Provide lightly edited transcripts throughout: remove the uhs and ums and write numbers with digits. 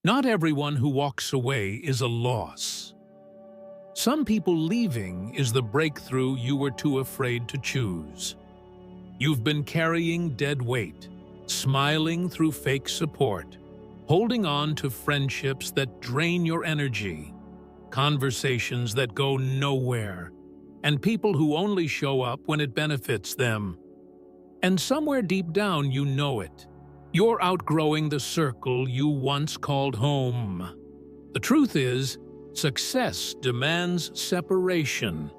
Not everyone who walks away is a loss. Some people leaving is the breakthrough you were too afraid to choose. You've been carrying dead weight, smiling through fake support, holding on to friendships that drain your energy, conversations that go nowhere, and people who only show up when it benefits them. And somewhere deep down you know it. You're outgrowing the circle you once called home. The truth is, success demands separation.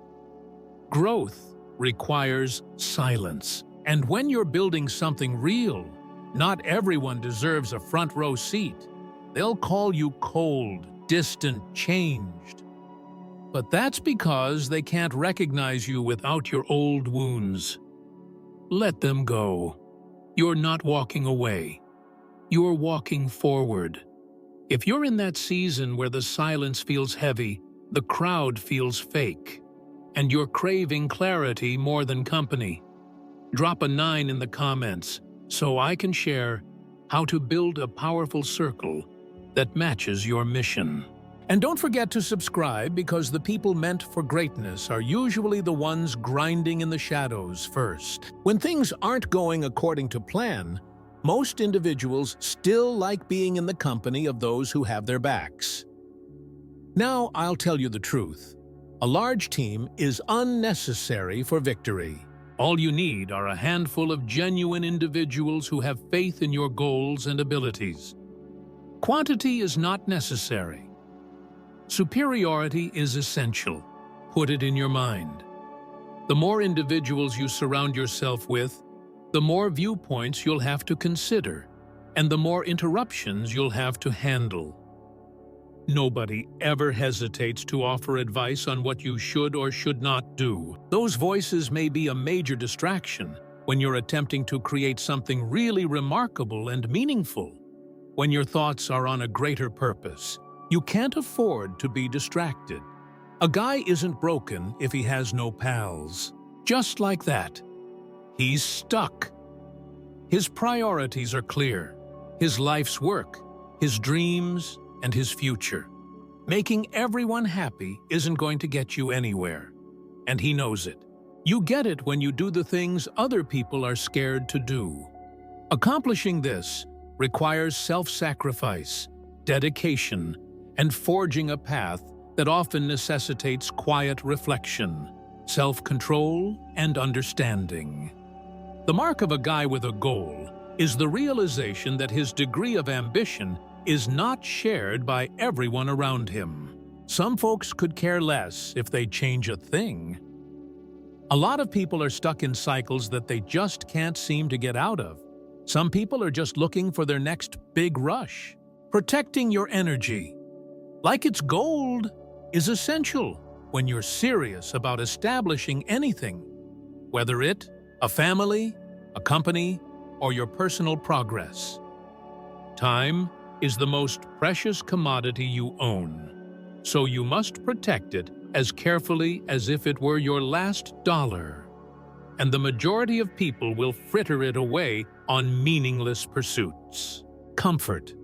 Growth requires silence. And when you're building something real, not everyone deserves a front row seat. They'll call you cold, distant, changed. But that's because they can't recognize you without your old wounds. Let them go. You're not walking away. You're walking forward. If you're in that season where the silence feels heavy, the crowd feels fake, and you're craving clarity more than company, drop a 9 in the comments so I can share how to build a powerful circle that matches your mission. And don't forget to subscribe, because the people meant for greatness are usually the ones grinding in the shadows first. When things aren't going according to plan, most individuals still like being in the company of those who have their backs. Now, I'll tell you the truth. A large team is unnecessary for victory. All you need are a handful of genuine individuals who have faith in your goals and abilities. Quantity is not necessary. Superiority is essential. Put it in your mind. The more individuals you surround yourself with, the more viewpoints you'll have to consider, and the more interruptions you'll have to handle. Nobody ever hesitates to offer advice on what you should or should not do. Those voices may be a major distraction when you're attempting to create something really remarkable and meaningful. When your thoughts are on a greater purpose, you can't afford to be distracted. A guy isn't broken if he has no pals. Just like that. He's stuck. His priorities are clear. His life's work, his dreams, and his future. Making everyone happy isn't going to get you anywhere. And he knows it. You get it when you do the things other people are scared to do. Accomplishing this requires self-sacrifice, dedication, and forging a path that often necessitates quiet reflection, self-control, and understanding. The mark of a guy with a goal is the realization that his degree of ambition is not shared by everyone around him. Some folks could care less if they change a thing. A lot of people are stuck in cycles that they just can't seem to get out of. Some people are just looking for their next big rush. Protecting your energy, like it's gold, is essential when you're serious about establishing anything, whether it, a family, a company, or your personal progress. Time is the most precious commodity you own, so you must protect it as carefully as if it were your last dollar. And the majority of people will fritter it away on meaningless pursuits. Comfort.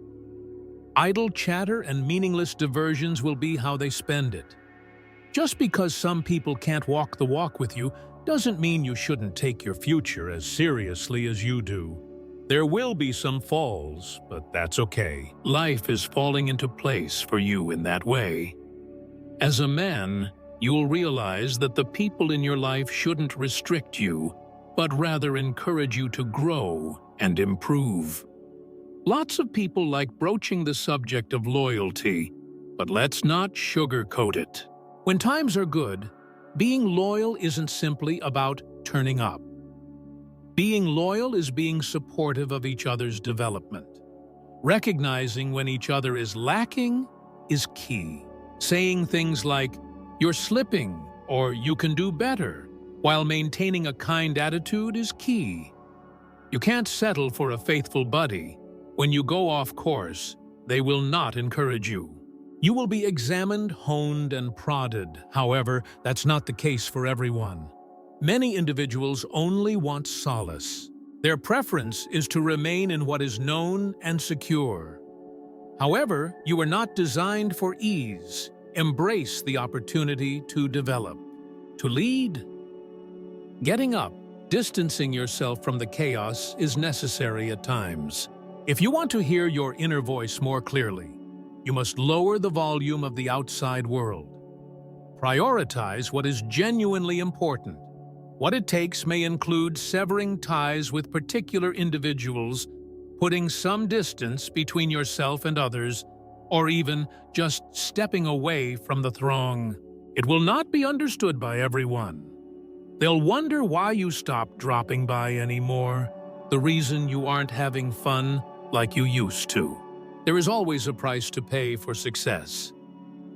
Idle chatter and meaningless diversions will be how they spend it. Just because some people can't walk the walk with you doesn't mean you shouldn't take your future as seriously as you do. There will be some falls, but that's okay. Life is falling into place for you in that way. As a man, you'll realize that the people in your life shouldn't restrict you, but rather encourage you to grow and improve. Lots of people like broaching the subject of loyalty, but let's not sugarcoat it. When times are good, being loyal isn't simply about turning up. Being loyal is being supportive of each other's development. Recognizing when each other is lacking is key. Saying things like, "You're slipping," or "You can do better," while maintaining a kind attitude is key. You can't settle for a faithful buddy. When you go off course, they will not encourage you. You will be examined, honed, and prodded. However, that's not the case for everyone. Many individuals only want solace. Their preference is to remain in what is known and secure. However, you are not designed for ease. Embrace the opportunity to develop, to lead. Getting up, distancing yourself from the chaos is necessary at times. If you want to hear your inner voice more clearly, you must lower the volume of the outside world. Prioritize what is genuinely important. What it takes may include severing ties with particular individuals, putting some distance between yourself and others, or even just stepping away from the throng. It will not be understood by everyone. They'll wonder why you stopped dropping by anymore, the reason you aren't having fun like you used to. There is always a price to pay for success,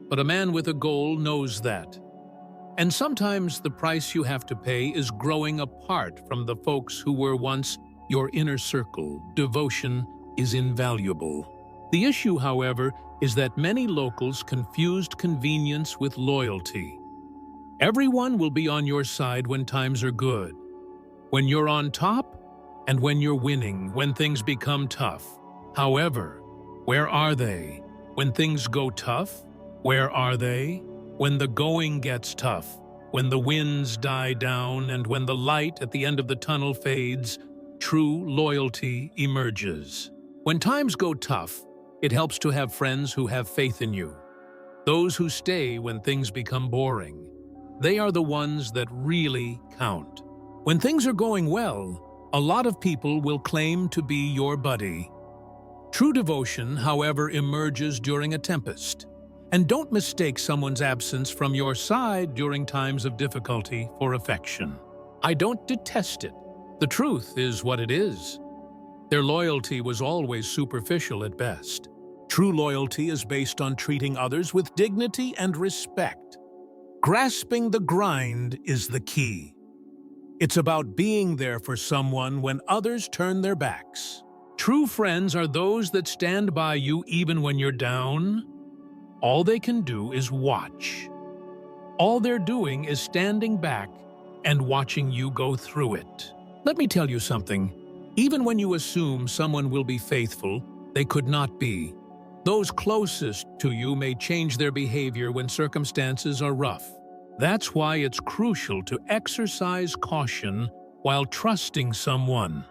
but a man with a goal knows that. And sometimes the price you have to pay is growing apart from the folks who were once your inner circle. Devotion is invaluable. The issue, however, is that many locals confused convenience with loyalty. Everyone will be on your side when times are good, when you're on top, and when you're winning, when things become tough. However, where are they? When things go tough, where are they? When the going gets tough, when the winds die down, and when the light at the end of the tunnel fades, true loyalty emerges. When times go tough, it helps to have friends who have faith in you. Those who stay when things become boring. They are the ones that really count. When things are going well, a lot of people will claim to be your buddy. True devotion, however, emerges during a tempest. And don't mistake someone's absence from your side during times of difficulty for affection. I don't detest it. The truth is what it is. Their loyalty was always superficial at best. True loyalty is based on treating others with dignity and respect. Grasping the grind is the key. It's about being there for someone when others turn their backs. True friends are those that stand by you even when you're down. All they can do is watch. All they're doing is standing back and watching you go through it. Let me tell you something. Even when you assume someone will be faithful, they could not be. Those closest to you may change their behavior when circumstances are rough. That's why it's crucial to exercise caution while trusting someone.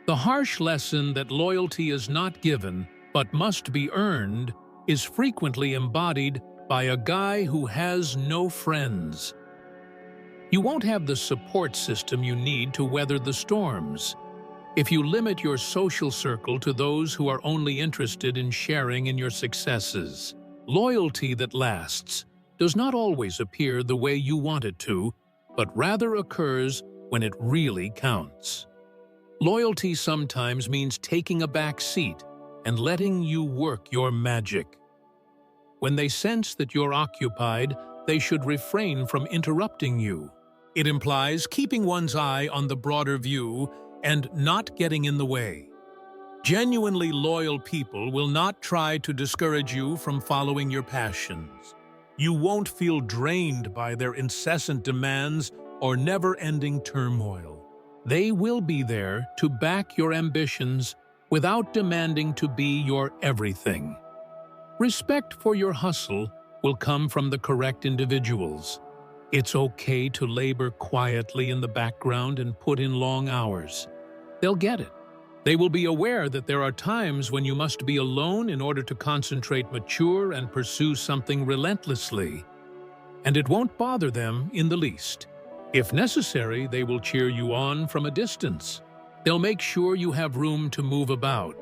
The harsh lesson that loyalty is not given, but must be earned, is frequently embodied by a guy who has no friends. You won't have the support system you need to weather the storms if you limit your social circle to those who are only interested in sharing in your successes. Loyalty that lasts does not always appear the way you want it to, but rather occurs when it really counts. Loyalty sometimes means taking a back seat and letting you work your magic. When they sense that you're occupied, they should refrain from interrupting you. It implies keeping one's eye on the broader view and not getting in the way. Genuinely loyal people will not try to discourage you from following your passions. You won't feel drained by their incessant demands or never-ending turmoil. They will be there to back your ambitions without demanding to be your everything. Respect for your hustle will come from the correct individuals. It's okay to labor quietly in the background and put in long hours. They'll get it. They will be aware that there are times when you must be alone in order to concentrate, mature, and pursue something relentlessly. And it won't bother them in the least. If necessary, they will cheer you on from a distance. They'll make sure you have room to move about.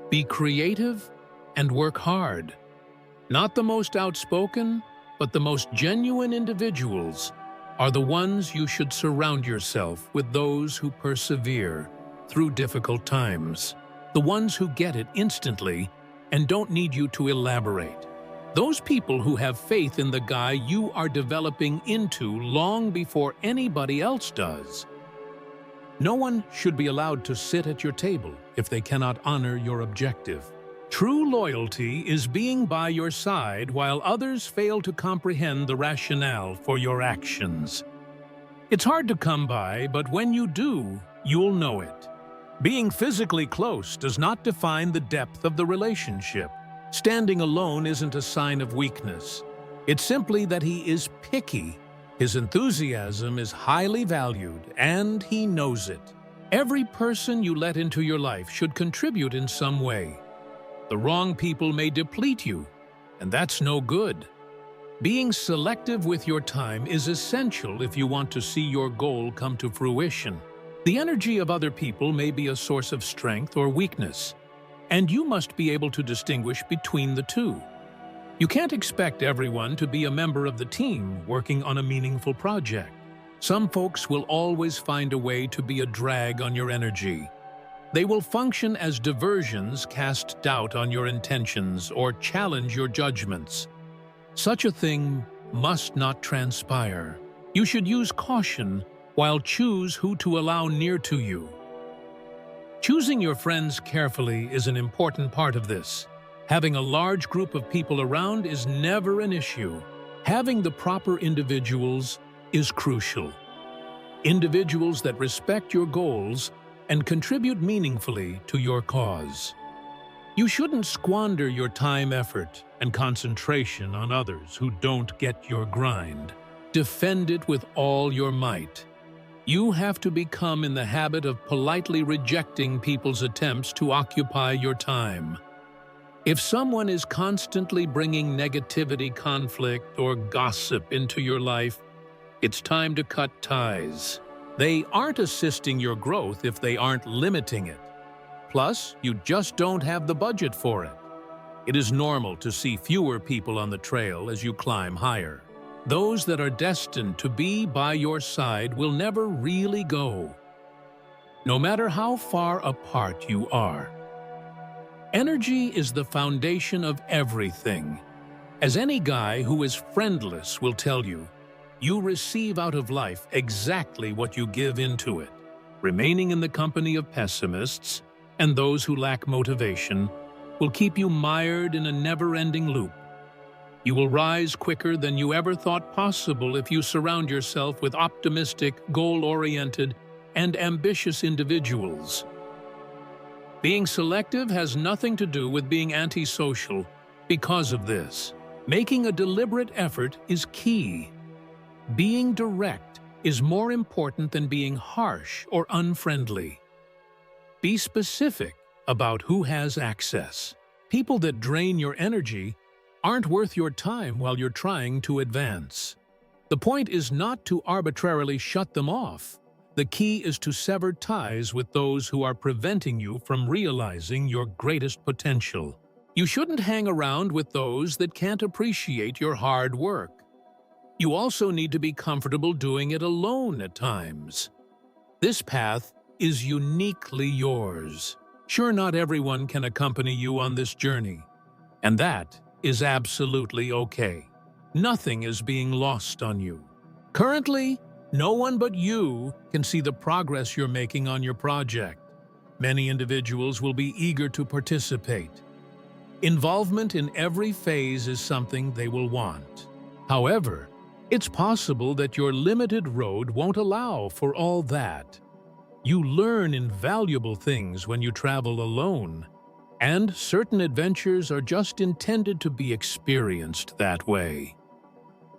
Be creative and work hard. Not the most outspoken, but the most genuine individuals are the ones you should surround yourself with, those who persevere through difficult times, the ones who get it instantly and don't need you to elaborate. Those people who have faith in the guy you are developing into long before anybody else does. No one should be allowed to sit at your table if they cannot honor your objective. True loyalty is being by your side while others fail to comprehend the rationale for your actions. It's hard to come by, but when you do, you'll know it. Being physically close does not define the depth of the relationship. Standing alone isn't a sign of weakness. It's simply that he is picky. His enthusiasm is highly valued, and he knows it. Every person you let into your life should contribute in some way. The wrong people may deplete you, and that's no good. Being selective with your time is essential if you want to see your goal come to fruition. The energy of other people may be a source of strength or weakness, and you must be able to distinguish between the two. You can't expect everyone to be a member of the team working on a meaningful project. Some folks will always find a way to be a drag on your energy. They will function as diversions, cast doubt on your intentions, or challenge your judgments. Such a thing must not transpire. You should use caution while choose who to allow near to you. Choosing your friends carefully is an important part of this. Having a large group of people around is never an issue. Having the proper individuals is crucial. Individuals that respect your goals and contribute meaningfully to your cause. You shouldn't squander your time, effort, and concentration on others who don't get your grind. Defend it with all your might. You have to become in the habit of politely rejecting people's attempts to occupy your time. If someone is constantly bringing negativity, conflict, or gossip into your life, it's time to cut ties. They aren't assisting your growth if they aren't limiting it. Plus, you just don't have the budget for it. It is normal to see fewer people on the trail as you climb higher. Those that are destined to be by your side will never really go, no matter how far apart you are. Energy is the foundation of everything. As any guy who is friendless will tell you, you receive out of life exactly what you give into it. Remaining in the company of pessimists and those who lack motivation will keep you mired in a never-ending loop. You will rise quicker than you ever thought possible if you surround yourself with optimistic, goal-oriented, and ambitious individuals. Being selective has nothing to do with being antisocial because of this. Making a deliberate effort is key. Being direct is more important than being harsh or unfriendly. Be specific about who has access. People that drain your energy aren't worth your time while you're trying to advance. The point is not to arbitrarily shut them off. The key is to sever ties with those who are preventing you from realizing your greatest potential. You shouldn't hang around with those that can't appreciate your hard work. You also need to be comfortable doing it alone at times. This path is uniquely yours. Sure, not everyone can accompany you on this journey, and that is absolutely okay. Nothing is being lost on you. Currently, no one but you can see the progress you're making on your project. Many individuals will be eager to participate. Involvement in every phase is something they will want. However, it's possible that your limited road won't allow for all that. You learn invaluable things when you travel alone, and certain adventures are just intended to be experienced that way.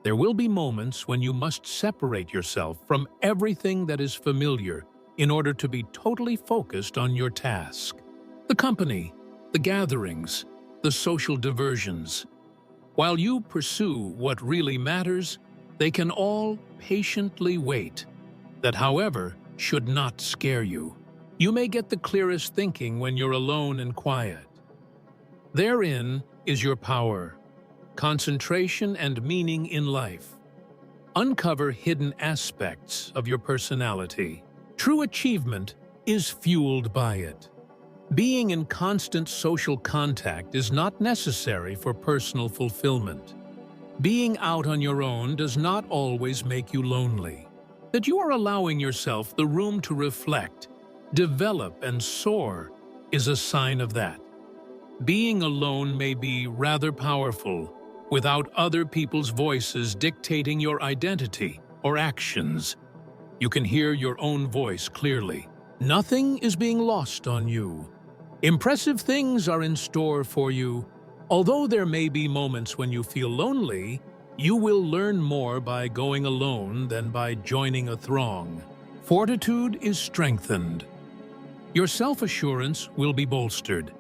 There will be moments when you must separate yourself from everything that is familiar in order to be totally focused on your task. The company, the gatherings, the social diversions. While you pursue what really matters, they can all patiently wait. That, however, should not scare you. You may get the clearest thinking when you're alone and quiet. Therein is your power, concentration, and meaning in life. Uncover hidden aspects of your personality. True achievement is fueled by it. Being in constant social contact is not necessary for personal fulfillment. Being out on your own does not always make you lonely. That you are allowing yourself the room to reflect, develop, and soar is a sign of that. Being alone may be rather powerful, without other people's voices dictating your identity or actions. You can hear your own voice clearly. Nothing is being lost on you. Impressive things are in store for you, Although there may be moments when you feel lonely, you will learn more by going alone than by joining a throng. Fortitude is strengthened. Your self-assurance will be bolstered.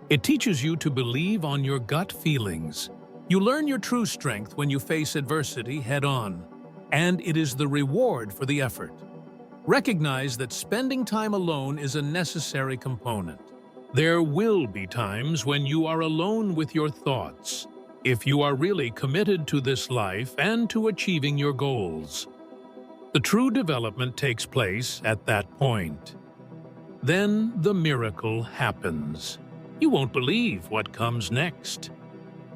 It teaches you to believe on your gut feelings. You learn your true strength when you face adversity head-on, and it is the reward for the effort. Recognize that spending time alone is a necessary component. There will be times when you are alone with your thoughts, if you are really committed to this life and to achieving your goals. The true development takes place at that point. Then the miracle happens. You won't believe what comes next.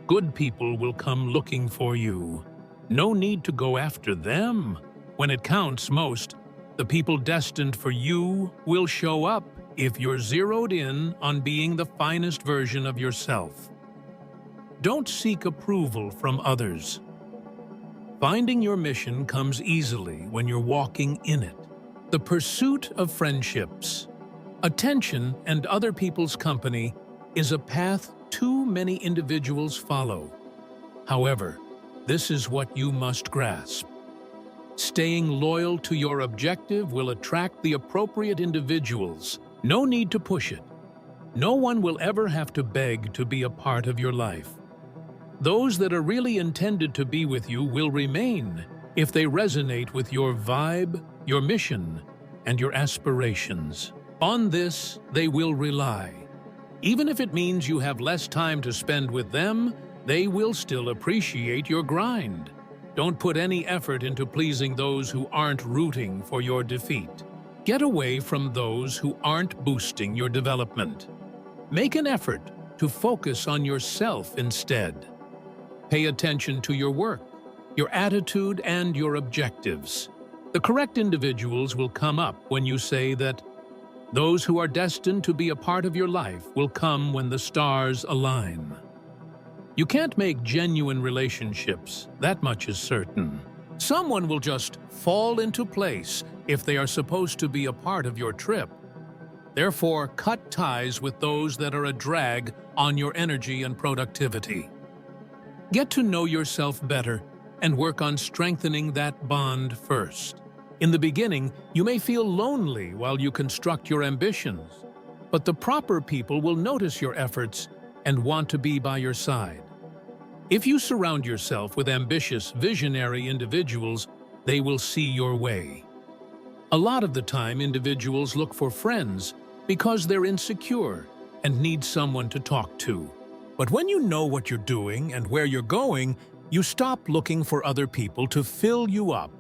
Good people will come looking for you. No need to go after them. When it counts most, the people destined for you will show up if you're zeroed in on being the finest version of yourself. Don't seek approval from others. Finding your mission comes easily when you're walking in it. The pursuit of friendships, attention, and other people's company is a path too many individuals follow. However, this is what you must grasp. Staying loyal to your objective will attract the appropriate individuals. No need to push it. No one will ever have to beg to be a part of your life. Those that are really intended to be with you will remain if they resonate with your vibe, your mission, and your aspirations. On this, they will rely. Even if it means you have less time to spend with them, they will still appreciate your grind. Don't put any effort into pleasing those who aren't rooting for your defeat. Get away from those who aren't boosting your development. Make an effort to focus on yourself instead. Pay attention to your work, your attitude, and your objectives. The correct individuals will come up when you say that those who are destined to be a part of your life will come when the stars align. You can't make genuine relationships, that much is certain. Someone will just fall into place if they are supposed to be a part of your trip. Therefore, cut ties with those that are a drag on your energy and productivity. Get to know yourself better and work on strengthening that bond first. In the beginning, you may feel lonely while you construct your ambitions, but the proper people will notice your efforts and want to be by your side. If you surround yourself with ambitious, visionary individuals, they will see your way. A lot of the time, individuals look for friends because they're insecure and need someone to talk to. But when you know what you're doing and where you're going, you stop looking for other people to fill you up.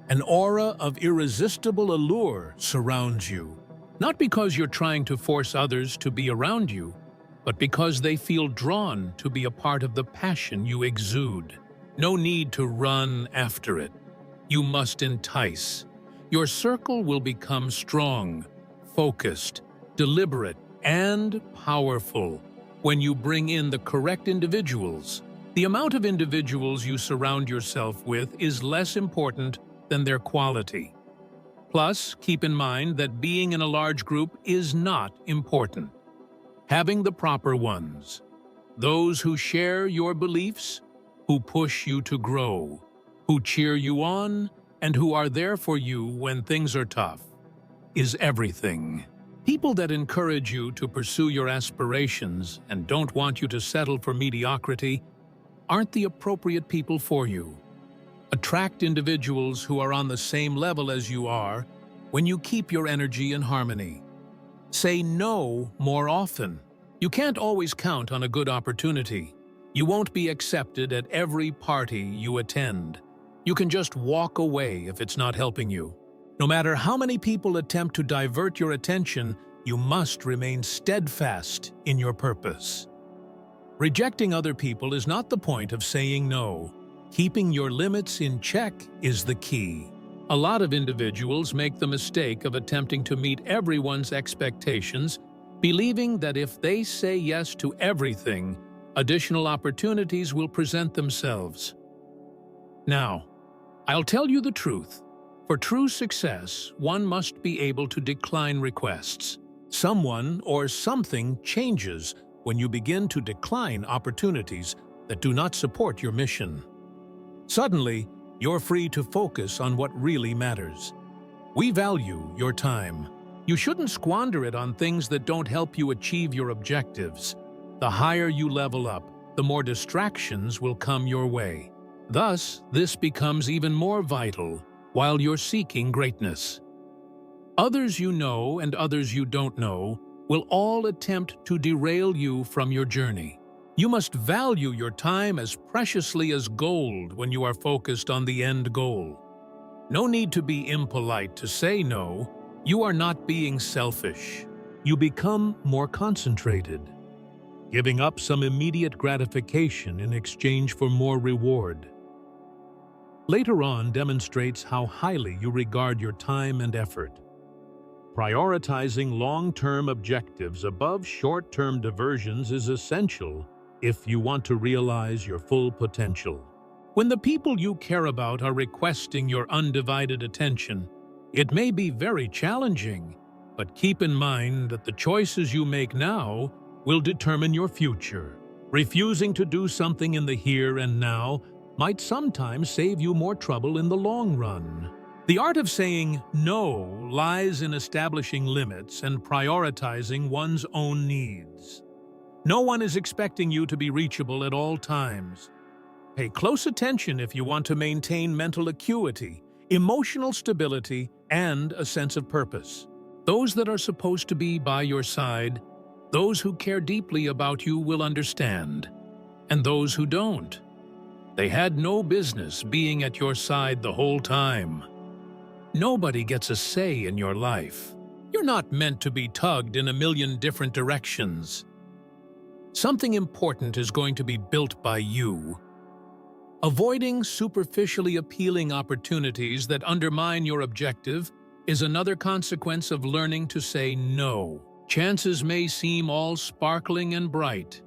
An aura of irresistible allure surrounds you, not because you're trying to force others to be around you, but because they feel drawn to be a part of the passion you exude. No need to run after it. You must entice. Your circle will become strong, focused, deliberate, and powerful when you bring in the correct individuals. The amount of individuals you surround yourself with is less important than their quality. Plus, keep in mind that being in a large group is not important. Having the proper ones, those who share your beliefs, who push you to grow, who cheer you on, and who are there for you when things are tough, is everything. People that encourage you to pursue your aspirations and don't want you to settle for mediocrity aren't the appropriate people for you. Attract individuals who are on the same level as you are when you keep your energy in harmony. Say no more often. You can't always count on a good opportunity. You won't be accepted at every party you attend. You can just walk away if it's not helping you. No matter how many people attempt to divert your attention, you must remain steadfast in your purpose. Rejecting other people is not the point of saying no. Keeping your limits in check is the key. A lot of individuals make the mistake of attempting to meet everyone's expectations, believing that if they say yes to everything, additional opportunities will present themselves. Now, I'll tell you the truth. For true success, one must be able to decline requests. Someone or something changes when you begin to decline opportunities that do not support your mission. Suddenly, you're free to focus on what really matters. We value your time. You shouldn't squander it on things that don't help you achieve your objectives. The higher you level up, the more distractions will come your way. Thus, this becomes even more vital while you're seeking greatness. Others you know and others you don't know will all attempt to derail you from your journey. You must value your time as preciously as gold when you are focused on the end goal. No need to be impolite to say no. You are not being selfish. You become more concentrated, giving up some immediate gratification in exchange for more reward. Later on demonstrates how highly you regard your time and effort. Prioritizing long-term objectives above short-term diversions is essential if you want to realize your full potential. When the people you care about are requesting your undivided attention, it may be very challenging, but keep in mind that the choices you make now will determine your future. Refusing to do something in the here and now might sometimes save you more trouble in the long run. The art of saying no lies in establishing limits and prioritizing one's own needs. No one is expecting you to be reachable at all times. Pay close attention if you want to maintain mental acuity, emotional stability, and a sense of purpose. Those that are supposed to be by your side, those who care deeply about you will understand, and those who don't, they had no business being at your side the whole time. Nobody gets a say in your life. You're not meant to be tugged in a million different directions. Something important is going to be built by you. Avoiding superficially appealing opportunities that undermine your objective is another consequence of learning to say no. Chances may seem all sparkling and bright,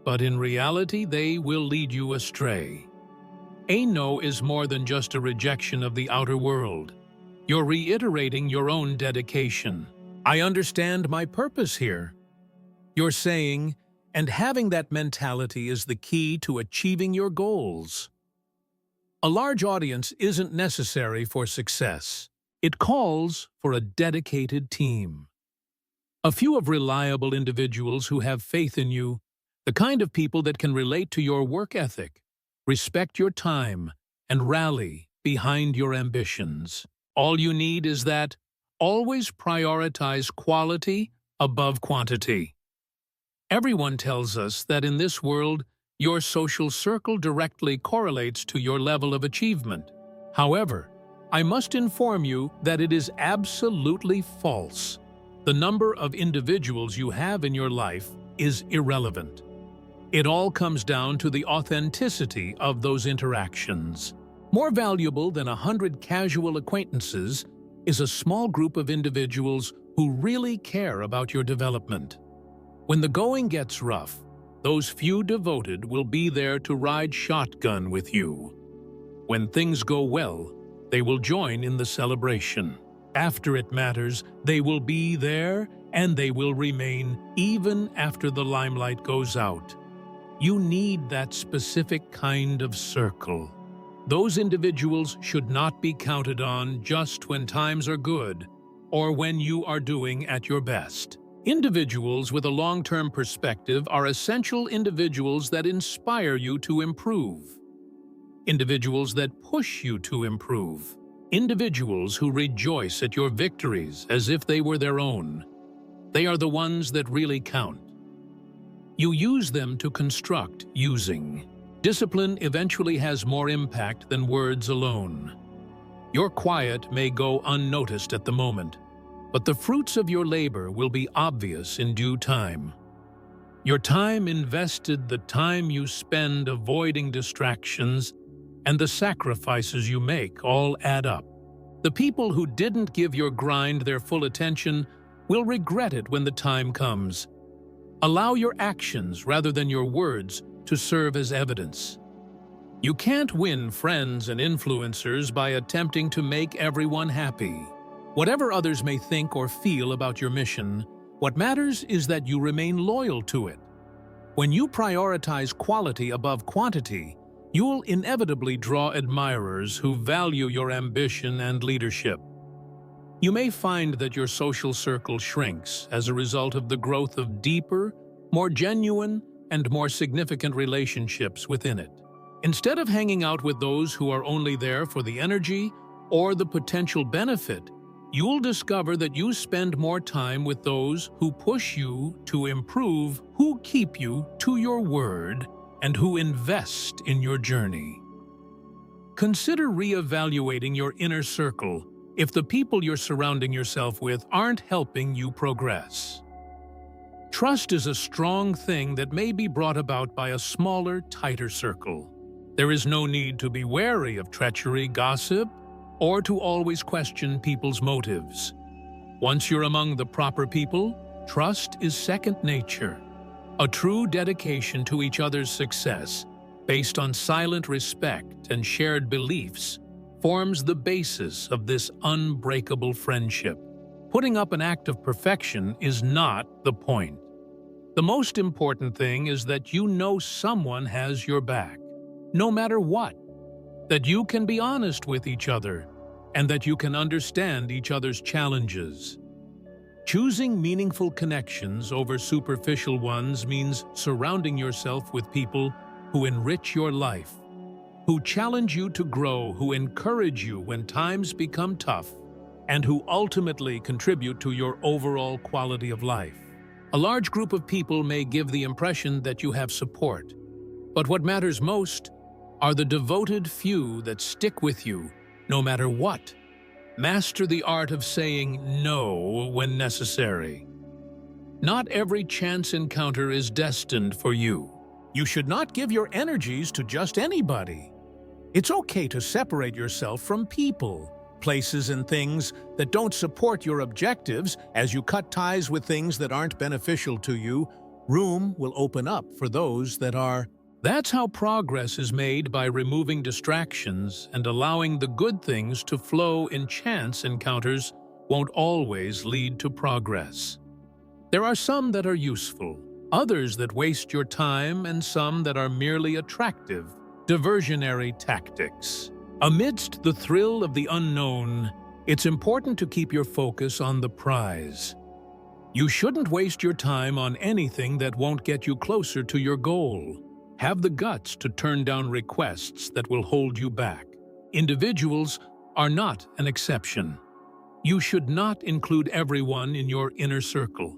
but in reality they will lead you astray. A no is more than just a rejection of the outer world. You're reiterating your own dedication. I understand my purpose here. You're saying, and having that mentality is the key to achieving your goals. A large audience isn't necessary for success. It calls for a dedicated team. A few of reliable individuals who have faith in you, the kind of people that can relate to your work ethic, respect your time, and rally behind your ambitions. All you need is that always prioritize quality above quantity. Everyone tells us that in this world, your social circle directly correlates to your level of achievement. However, I must inform you that it is absolutely false. The number of individuals you have in your life is irrelevant. It all comes down to the authenticity of those interactions. More valuable than 100 casual acquaintances is a small group of individuals who really care about your development. When the going gets rough, those few devoted will be there to ride shotgun with you. When things go well, they will join in the celebration. After it matters, they will be there and they will remain even after the limelight goes out. You need that specific kind of circle. Those individuals should not be counted on just when times are good or when you are doing at your best. Individuals with a long-term perspective are essential individuals that inspire you to improve. Individuals that push you to improve. Individuals who rejoice at your victories as if they were their own. They are the ones that really count. You use them to construct using. Discipline eventually has more impact than words alone. Your quiet may go unnoticed at the moment, but the fruits of your labor will be obvious in due time. Your time invested, the time you spend avoiding distractions, and the sacrifices you make all add up. The people who didn't give your grind their full attention will regret it when the time comes. Allow your actions rather than your words to serve as evidence. You can't win friends and influencers by attempting to make everyone happy. Whatever others may think or feel about your mission, what matters is that you remain loyal to it. When you prioritize quality above quantity, you'll inevitably draw admirers who value your ambition and leadership. You may find that your social circle shrinks as a result of the growth of deeper, more genuine, and more significant relationships within it. Instead of hanging out with those who are only there for the energy or the potential benefit, you'll discover that you spend more time with those who push you to improve, who keep you to your word, and who invest in your journey. Consider re-evaluating your inner circle if the people you're surrounding yourself with aren't helping you progress. Trust is a strong thing that may be brought about by a smaller, tighter circle. There is no need to be wary of treachery, gossip, or to always question people's motives. Once you're among the proper people, trust is second nature. A true dedication to each other's success, based on silent respect and shared beliefs, forms the basis of this unbreakable friendship. Putting up an act of perfection is not the point. The most important thing is that you know someone has your back, no matter what, that you can be honest with each other, and that you can understand each other's challenges. Choosing meaningful connections over superficial ones means surrounding yourself with people who enrich your life, who challenge you to grow, who encourage you when times become tough, and who ultimately contribute to your overall quality of life. A large group of people may give the impression that you have support, but what matters most are the devoted few that stick with you no matter what. Master the art of saying no when necessary. Not every chance encounter is destined for you. You should not give your energies to just anybody. It's okay to separate yourself from people, places, and things that don't support your objectives. As you cut ties with things that aren't beneficial to you, room will open up for those that are. That's how progress is made, by removing distractions and allowing the good things to flow. In chance encounters won't always lead to progress. There are some that are useful, others that waste your time, and some that are merely attractive, diversionary tactics. Amidst the thrill of the unknown, it's important to keep your focus on the prize. You shouldn't waste your time on anything that won't get you closer to your goal. Have the guts to turn down requests that will hold you back. Individuals are not an exception. You should not include everyone in your inner circle.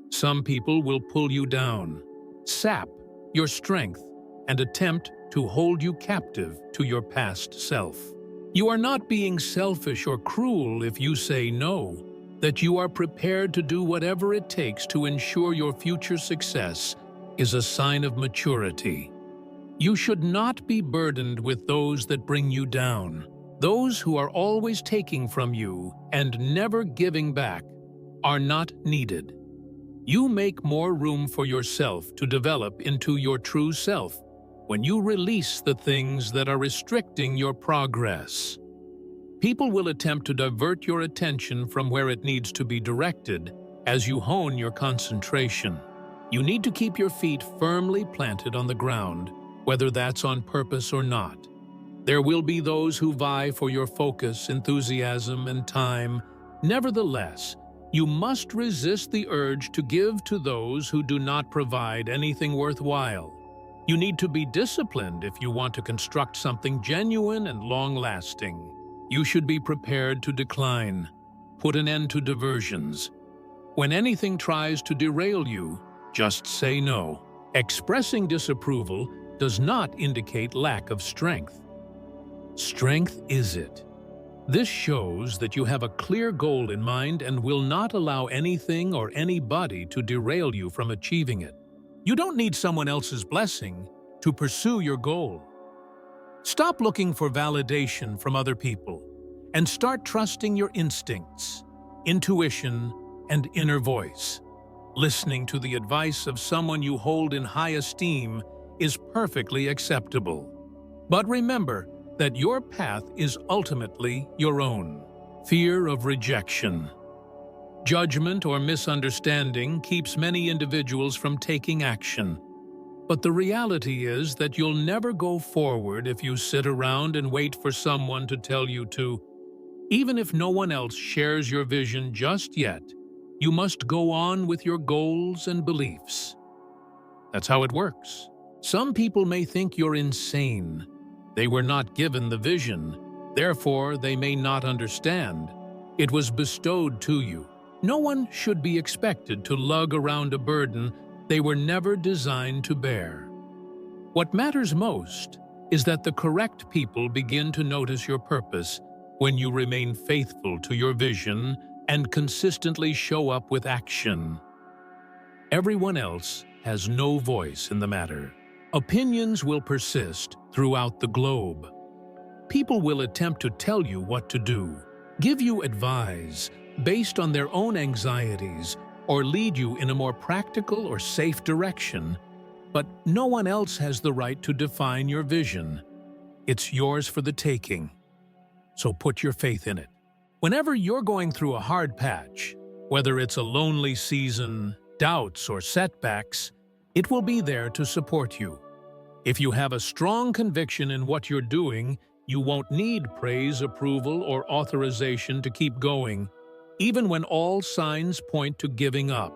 Some people will pull you down, sap your strength, and attempt to hold you captive to your past self. You are not being selfish or cruel if you say no, that you are prepared to do whatever it takes to ensure your future success is a sign of maturity. You should not be burdened with those that bring you down. Those who are always taking from you and never giving back are not needed. You make more room for yourself to develop into your true self when you release the things that are restricting your progress. People will attempt to divert your attention from where it needs to be directed as you hone your concentration. You need to keep your feet firmly planted on the ground, whether that's on purpose or not. There will be those who vie for your focus, enthusiasm, and time. Nevertheless, you must resist the urge to give to those who do not provide anything worthwhile. You need to be disciplined if you want to construct something genuine and long-lasting. You should be prepared to decline. Put an end to diversions. When anything tries to derail you, just say no. Expressing disapproval does not indicate lack of strength. Strength is it. This shows that you have a clear goal in mind and will not allow anything or anybody to derail you from achieving it. You don't need someone else's blessing to pursue your goal. Stop looking for validation from other people and start trusting your instincts, intuition, and inner voice. Listening to the advice of someone you hold in high esteem is perfectly acceptable. But remember that your path is ultimately your own. Fear of rejection, judgment, or misunderstanding keeps many individuals from taking action. But the reality is that you'll never go forward if you sit around and wait for someone to tell you to. Even if no one else shares your vision just yet, you must go on with your goals and beliefs. That's how it works. Some people may think you're insane. They were not given the vision, therefore they may not understand. It was bestowed to you. No one should be expected to lug around a burden they were never designed to bear. What matters most is that the correct people begin to notice your purpose when you remain faithful to your vision and consistently show up with action. Everyone else has no voice in the matter. Opinions will persist throughout the globe. People will attempt to tell you what to do, give you advice based on their own anxieties, or lead you in a more practical or safe direction, but no one else has the right to define your vision. It's yours for the taking, so put your faith in it. Whenever you're going through a hard patch, whether it's a lonely season, doubts, or setbacks, it will be there to support you. If you have a strong conviction in what you're doing, you won't need praise, approval, or authorization to keep going, even when all signs point to giving up.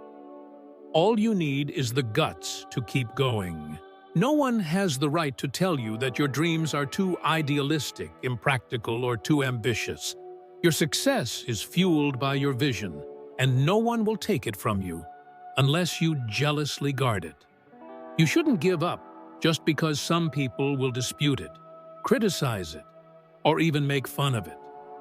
All you need is the guts to keep going. No one has the right to tell you that your dreams are too idealistic, impractical, or too ambitious. Your success is fueled by your vision, and no one will take it from you unless you jealously guard it. You shouldn't give up just because some people will dispute it, criticize it, or even make fun of it.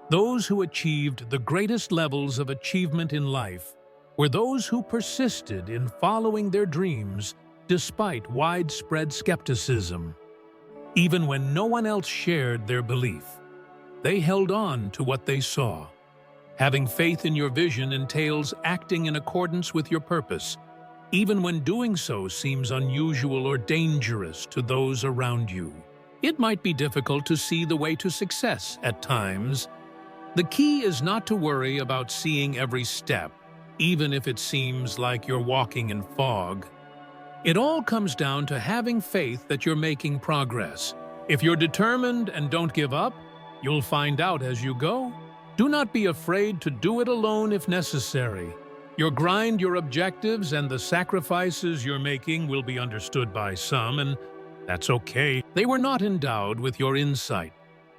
Those who achieved the greatest levels of achievement in life were those who persisted in following their dreams despite widespread skepticism. Even when no one else shared their belief, they held on to what they saw. Having faith in your vision entails acting in accordance with your purpose, even when doing so seems unusual or dangerous to those around you. It might be difficult to see the way to success at times. The key is not to worry about seeing every step, even if it seems like you're walking in fog. It all comes down to having faith that you're making progress. If you're determined and don't give up, you'll find out as you go. Do not be afraid to do it alone if necessary. Your grind, your objectives, and the sacrifices you're making will be understood by some, and that's okay. They were not endowed with your insight.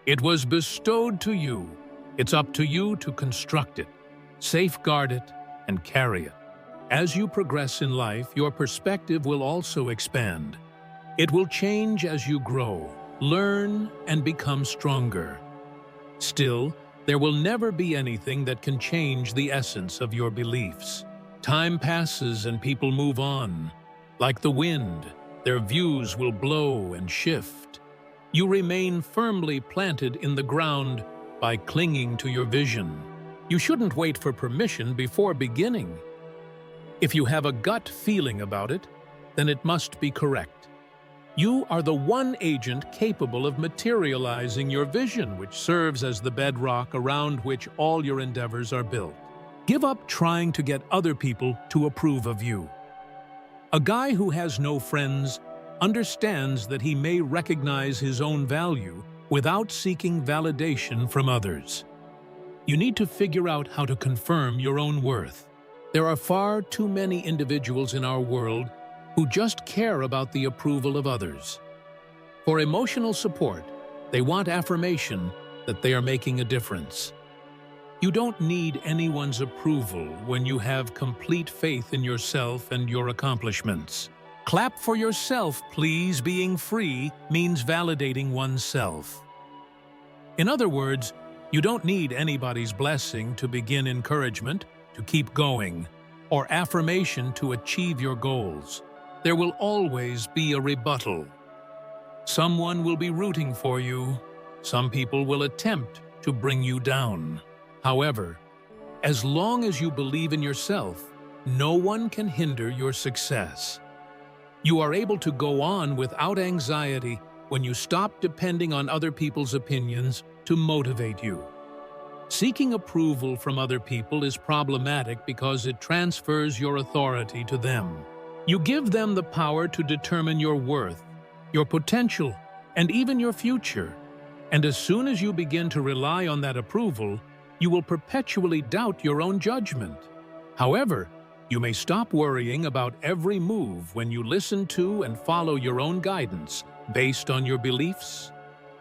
It was bestowed to you. It's up to you to construct it, safeguard it, and carry it. As you progress in life, your perspective will also expand. It will change as you grow, learn, and become stronger. Still, there will never be anything that can change the essence of your beliefs. Time passes and people move on. Like the wind, their views will blow and shift. You remain firmly planted in the ground by clinging to your vision. You shouldn't wait for permission before beginning. If you have a gut feeling about it, then it must be correct. You are the one agent capable of materializing your vision, which serves as the bedrock around which all your endeavors are built. Give up trying to get other people to approve of you. A guy who has no friends understands that he may recognize his own value without seeking validation from others. You need to figure out how to confirm your own worth. There are far too many individuals in our world who just care about the approval of others. For emotional support, they want affirmation that they are making a difference. You don't need anyone's approval when you have complete faith in yourself and your accomplishments. Clap for yourself, please. Being free means validating oneself. In other words, you don't need anybody's blessing to begin encouragement, to keep going, or affirmation to achieve your goals. There will always be a rebuttal. Someone will be rooting for you. Some people will attempt to bring you down. However, as long as you believe in yourself, no one can hinder your success. You are able to go on without anxiety when you stop depending on other people's opinions to motivate you. Seeking approval from other people is problematic because it transfers your authority to them. You give them the power to determine your worth, your potential, and even your future. And as soon as you begin to rely on that approval, you will perpetually doubt your own judgment. However, you may stop worrying about every move when you listen to and follow your own guidance based on your beliefs,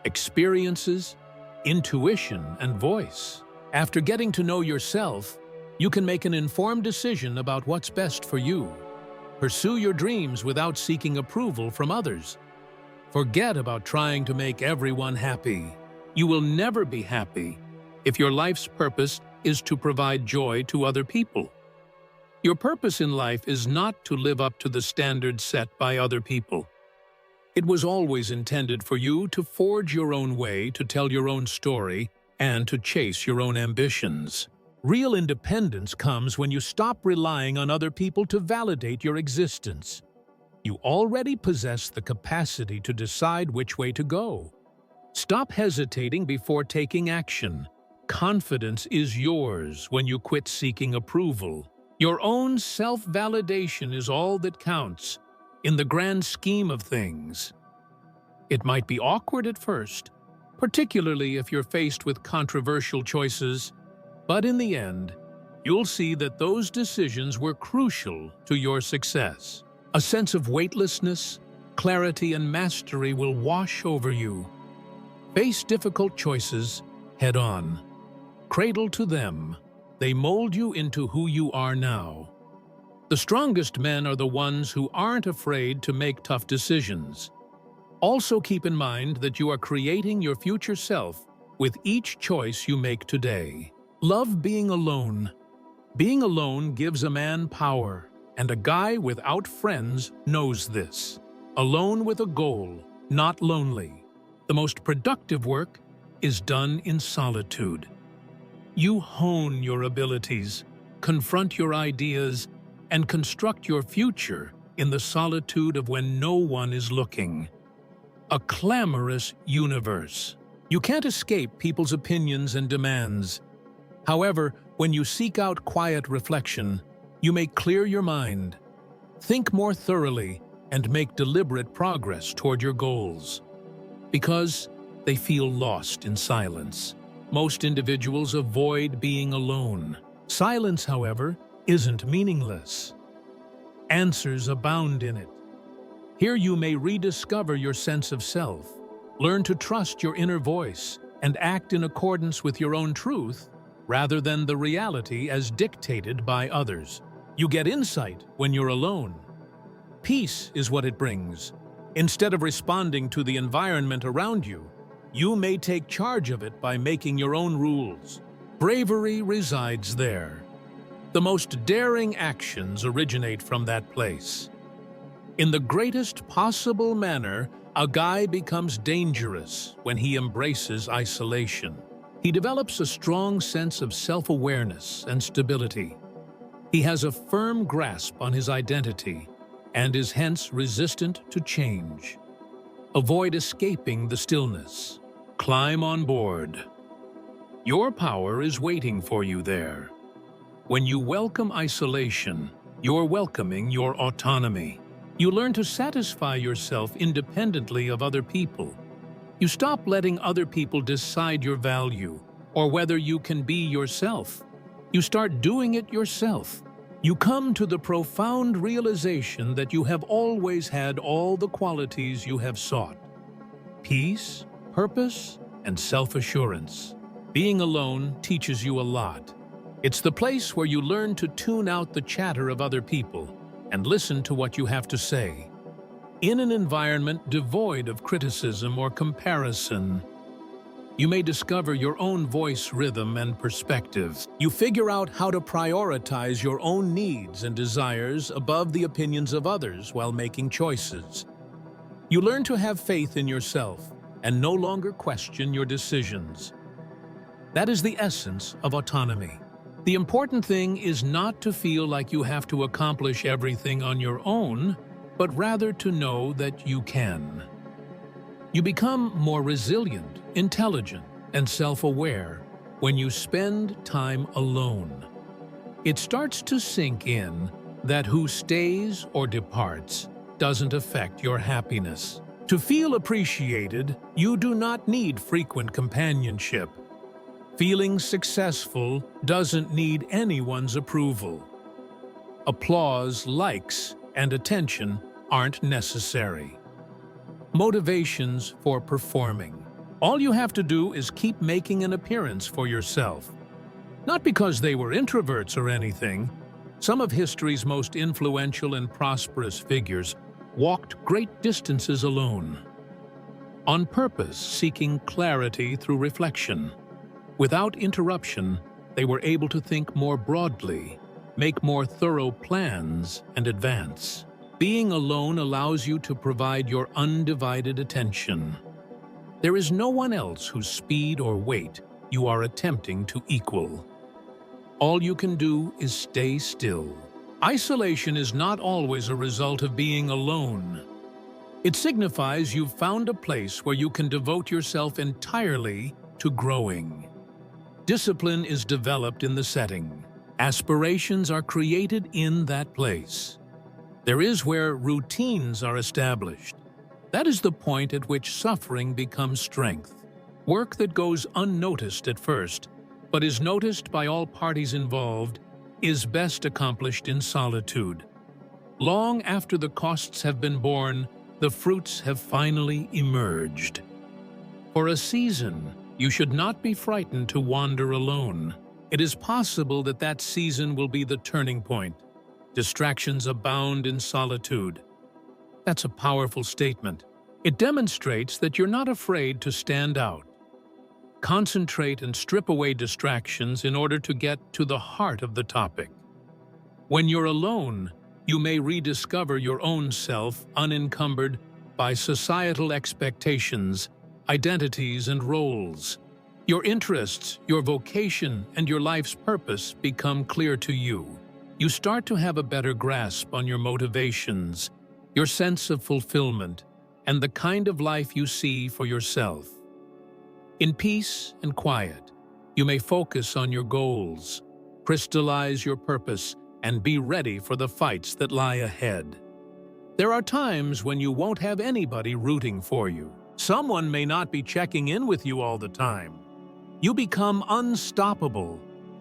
experiences, intuition, and voice. After getting to know yourself, you can make an informed decision about what's best for you. Pursue your dreams without seeking approval from others. Forget about trying to make everyone happy. You will never be happy if your life's purpose is to provide joy to other people. Your purpose in life is not to live up to the standards set by other people. It was always intended for you to forge your own way, to tell your own story, and to chase your own ambitions. Real independence comes when you stop relying on other people to validate your existence. You already possess the capacity to decide which way to go. Stop hesitating before taking action. Confidence is yours when you quit seeking approval. Your own self-validation is all that counts in the grand scheme of things. It might be awkward at first, particularly if you're faced with controversial choices, but in the end, you'll see that those decisions were crucial to your success. A sense of weightlessness, clarity, and mastery will wash over you. Face difficult choices head on. Cradle to them. They mold you into who you are now. The strongest men are the ones who aren't afraid to make tough decisions. Also keep in mind that you are creating your future self with each choice you make today. Love being alone. Being alone gives a man power, and a guy without friends knows this. Alone with a goal, not lonely. The most productive work is done in solitude. You hone your abilities, confront your ideas, and construct your future in the solitude of when no one is looking. A clamorous universe. You can't escape people's opinions and demands. However, when you seek out quiet reflection, you may clear your mind, think more thoroughly, and make deliberate progress toward your goals. Because they feel lost in silence. Most individuals avoid being alone. Silence, however, isn't meaningless. Answers abound in it. Here you may rediscover your sense of self, learn to trust your inner voice, and act in accordance with your own truth rather than the reality as dictated by others. You get insight when you're alone. Peace is what it brings. Instead of responding to the environment around you, you may take charge of it by making your own rules. Bravery resides there. The most daring actions originate from that place. In the greatest possible manner, a guy becomes dangerous when he embraces isolation. He develops a strong sense of self-awareness and stability. He has a firm grasp on his identity and is hence resistant to change. Avoid escaping the stillness. Climb on board. Your power is waiting for you there. When you welcome isolation, you're welcoming your autonomy. You learn to satisfy yourself independently of other people. You stop letting other people decide your value or whether you can be yourself. You start doing it yourself. You come to the profound realization that you have always had all the qualities you have sought: peace, purpose, and self-assurance. Being alone teaches you a lot. It's the place where you learn to tune out the chatter of other people and listen to what you have to say. In an environment devoid of criticism or comparison, you may discover your own voice, rhythm, and perspective. You figure out how to prioritize your own needs and desires above the opinions of others while making choices. You learn to have faith in yourself and no longer question your decisions. That is the essence of autonomy. The important thing is not to feel like you have to accomplish everything on your own, but rather to know that you can. You become more resilient, intelligent, and self-aware when you spend time alone. It starts to sink in that who stays or departs doesn't affect your happiness. To feel appreciated, you do not need frequent companionship. Feeling successful doesn't need anyone's approval. Applause, likes, and attention aren't necessary. Motivations for performing. All you have to do is keep making an appearance for yourself. Not because they were introverts or anything. Some of history's most influential and prosperous figures walked great distances alone, on purpose seeking clarity through reflection. Without interruption, they were able to think more broadly, make more thorough plans, and advance. Being alone allows you to provide your undivided attention. There is no one else whose speed or weight you are attempting to equal. All you can do is stay still. Isolation is not always a result of being alone. It signifies you've found a place where you can devote yourself entirely to growing. Discipline is developed in the setting. Aspirations are created in that place. There is where routines are established. That is the point at which suffering becomes strength. Work that goes unnoticed at first, but is noticed by all parties involved, is best accomplished in solitude. Long after the costs have been borne, the fruits have finally emerged. For a season, you should not be frightened to wander alone. It is possible that that season will be the turning point. Distractions abound in solitude. That's a powerful statement. It demonstrates that you're not afraid to stand out. Concentrate and strip away distractions in order to get to the heart of the topic. When you're alone, you may rediscover your own self unencumbered by societal expectations, identities, and roles. Your interests, your vocation, and your life's purpose become clear to you. You start to have a better grasp on your motivations, your sense of fulfillment, and the kind of life you see for yourself. In peace and quiet, you may focus on your goals, crystallize your purpose, and be ready for the fights that lie ahead. There are times when you won't have anybody rooting for you. Someone may not be checking in with you all the time. You become unstoppable.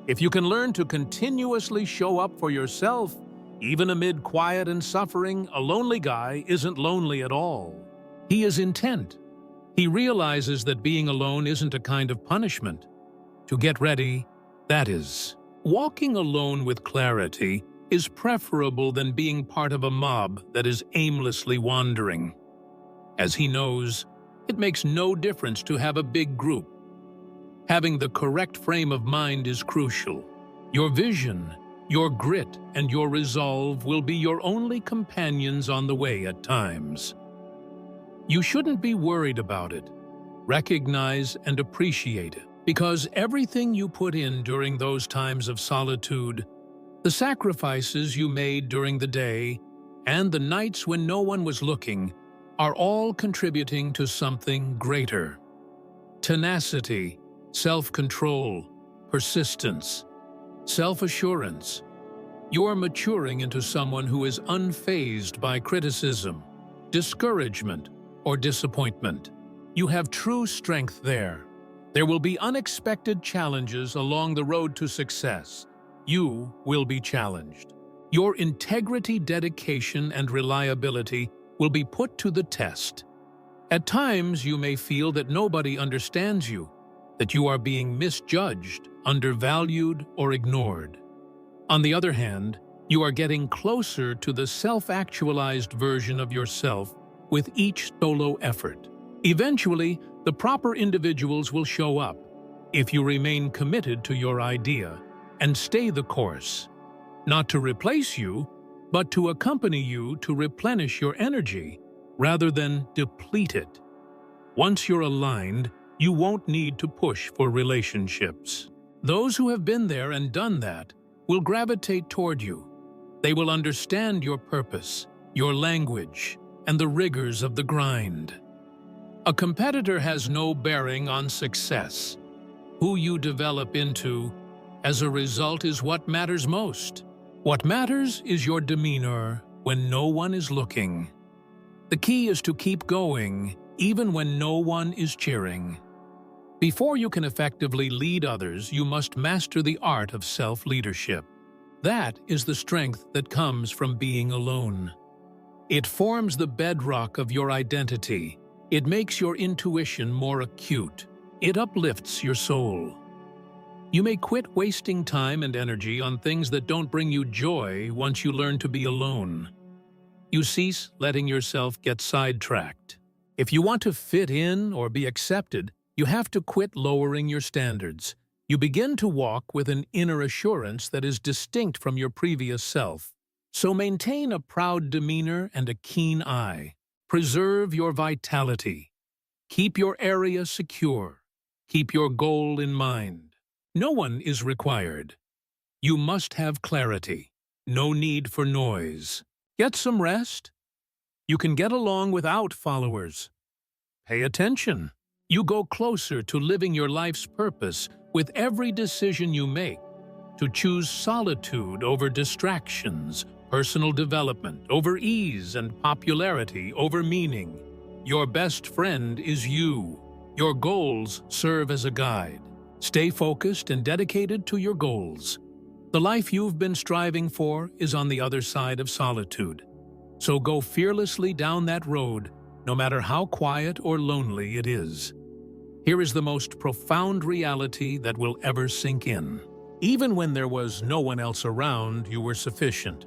If you can learn to continuously show up for yourself, even amid quiet and suffering, a lonely guy isn't lonely at all. He is intent. He realizes that being alone isn't a kind of punishment. To get ready, that is. Walking alone with clarity is preferable than being part of a mob that is aimlessly wandering. As he knows, it makes no difference to have a big group. Having the correct frame of mind is crucial. Your vision, your grit, and your resolve will be your only companions on the way at times. You shouldn't be worried about it. Recognize and appreciate it, because everything you put in during those times of solitude, the sacrifices you made during the day, and the nights when no one was looking, are all contributing to something greater. Tenacity, self-control, persistence, self-assurance. You are maturing into someone who is unfazed by criticism, discouragement, or disappointment. You have true strength there. There will be unexpected challenges along the road to success. You will be challenged. Your integrity, dedication, and reliability will be put to the test. At times, you may feel that nobody understands you, that you are being misjudged, undervalued, or ignored. On the other hand, you are getting closer to the self-actualized version of yourself with each solo effort. Eventually, the proper individuals will show up if you remain committed to your idea and stay the course, not to replace you, but to accompany you to replenish your energy rather than deplete it. Once you're aligned, you won't need to push for relationships. Those who have been there and done that will gravitate toward you. They will understand your purpose, your language, and the rigors of the grind. A competitor has no bearing on success. Who you develop into, as a result, is what matters most. What matters is your demeanor when no one is looking. The key is to keep going, even when no one is cheering. Before you can effectively lead others, you must master the art of self-leadership. That is the strength that comes from being alone. It forms the bedrock of your identity. It makes your intuition more acute. It uplifts your soul. You may quit wasting time and energy on things that don't bring you joy once you learn to be alone. You cease letting yourself get sidetracked. If you want to fit in or be accepted, you have to quit lowering your standards. You begin to walk with an inner assurance that is distinct from your previous self. So maintain a proud demeanor and a keen eye. Preserve your vitality. Keep your area secure. Keep your goal in mind. No one is required. You must have clarity. No need for noise. Get some rest. You can get along without followers. Pay attention. You go closer to living your life's purpose with every decision you make. To choose solitude over distractions, personal development over ease, and popularity over meaning. Your best friend is you. Your goals serve as a guide. Stay focused and dedicated to your goals. The life you've been striving for is on the other side of solitude. So go fearlessly down that road, no matter how quiet or lonely it is. Here is the most profound reality that will ever sink in. Even when there was no one else around, you were sufficient.